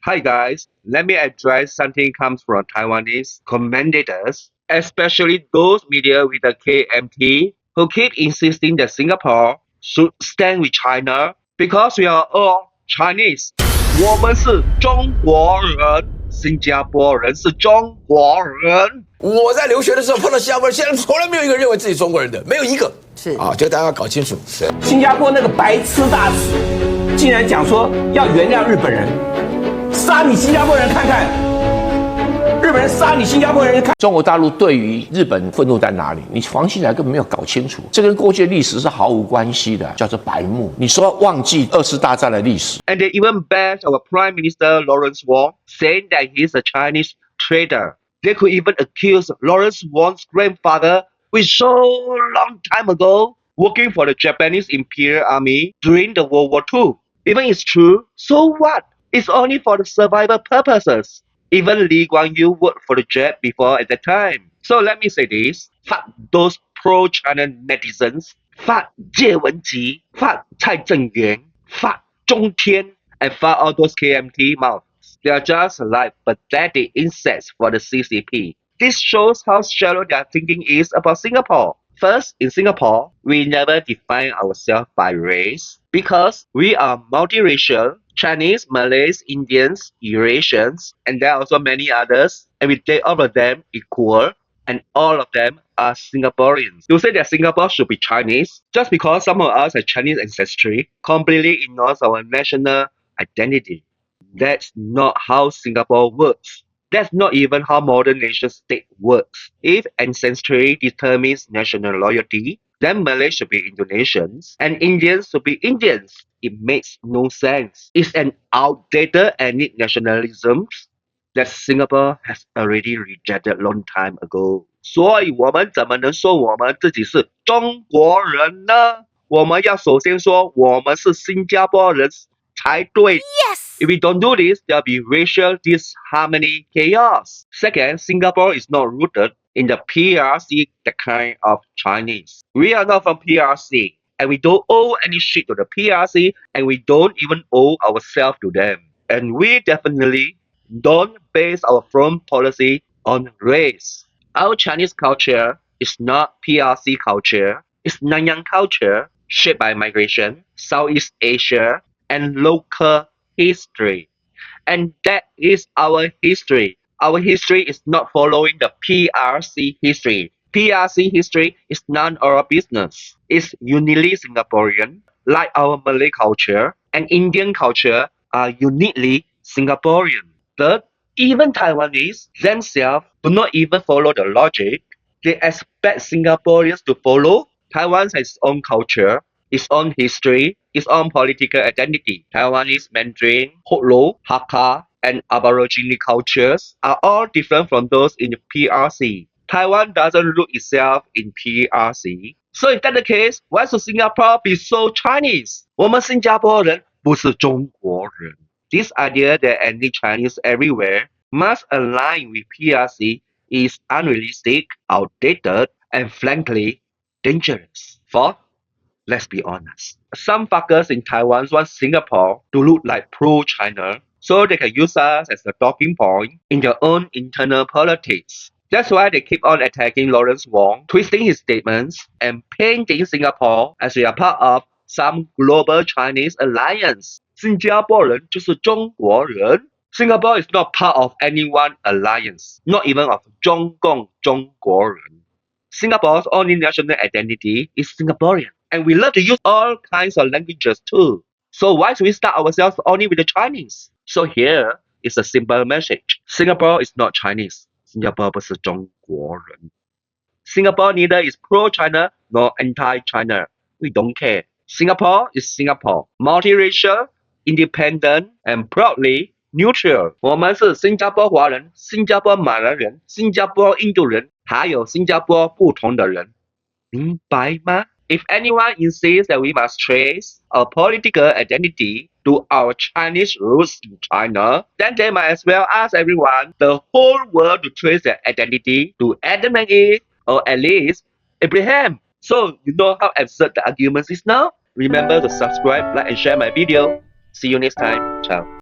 Hi guys, let me address something comes from Taiwanese commentators, especially those media with the KMT who keep insisting that Singapore should stand with China because we are all Chinese. 我们是中国人，新加坡人是中国人。我在留学的时候碰到新加坡人，现在从来没有一个认为自己中国人的，没有一个。是啊，这个大家要搞清楚。是新加坡那个白痴大使，竟然讲说要原谅日本人，杀你新加坡人看看，日本人杀你新加坡人看。中国大陆对于日本愤怒在哪里？你黄兴来根本没有搞清楚，这跟过去的历史是毫无关系的，叫做白目。你说忘记二次大战的历史 And they even bashed our Prime Minister Lawrence Wong, saying that he's a Chinese traitor. They could even accuse Lawrence Wong's grandfather, which so long time ago, working for the Japanese Imperial Army during the World War II. Even it's true, so what? It's only for the survival purposes. Even Lee Kuan Yew worked for the Jap before at that time. So let me say this, fuck those pro-China netizens, fuck 叶文洁, fuck 蔡正元, fuck 中天, and fuck all those KMT mouths. They are just like pathetic insects for the CCP. This shows how shallow their thinking is about Singapore. First, in Singapore, we never define ourselves by race because we are multiracial, Chinese, Malays, Indians, Eurasians, and there are also many others, and we take all of them equal, and all of them are Singaporeans. To say that Singapore should be Chinese, just because some of us have Chinese ancestry, completely ignores our national identity. That's not how Singapore works. That's not even how modern nation state works. If ancestry determines national loyalty, then Malays should be Indonesians and Indians should be Indians. It makes no sense. It's an outdated ethnic nationalism that Singapore has already rejected long time ago. 所以我们怎么能说我们自己是中国人呢？我们要首先说我们是新加坡人才对。If we don't do this, there'll be racial disharmony chaos. Second, Singapore is not rooted in the PRC, the kind of Chinese. We are not from PRC, and we don't owe any shit to the PRC, and we don't even owe ourselves to them. And we definitely don't base our foreign policy on race. Our Chinese culture is not PRC culture. It's Nanyang culture, shaped by migration, Southeast Asia, and local history. And that is our history. Our history is not following the PRC history. PRC history is none of our business. It's uniquely Singaporean, like our Malay culture and Indian culture are uniquely Singaporean. Third, even Taiwanese themselves do not even follow the logic. They expect Singaporeans to follow. Taiwan has its own culture, its own history, its own political identity. Taiwanese Mandarin, Hoklo, Hakka, and Aborigine cultures are all different from those in the PRC. Taiwan doesn't root itself in PRC. So if that's the case, why should Singapore be so Chinese? 我们新加坡人不是中国人. This idea that ethnic Chinese everywhere must align with PRC is unrealistic, outdated, and frankly, dangerous. Fourth, let's be honest. Some fuckers in Taiwan want Singapore to look like pro-China so they can use us as a talking point in their own internal politics. That's why they keep on attacking Lawrence Wong, twisting his statements, and painting Singapore as we are part of some global Chinese alliance. 新加坡人就是中国人. Singapore is not part of any one alliance, not even of 中共中国人. Singapore's only national identity is Singaporean, and we love to use all kinds of languages too. So why should we start ourselves only with the Chinese? So here is a simple message. Singapore is not Chinese. 新加坡不是中国人. Singapore neither is pro-China nor anti-China. We don't care. Singapore is Singapore, multiracial, independent, and proudly neutral. 我们是新加坡华人、新加坡马来人、新加坡印度人，还有新加坡不同的人。明白吗? If anyone insists that we must trace our political identity to our Chinese roots in China, then they might as well ask everyone, the whole world, to trace their identity to Adam and Eve, or at least Abraham. So you know how absurd the argument is now? Remember to subscribe, like, and share my video. See you next time. Ciao.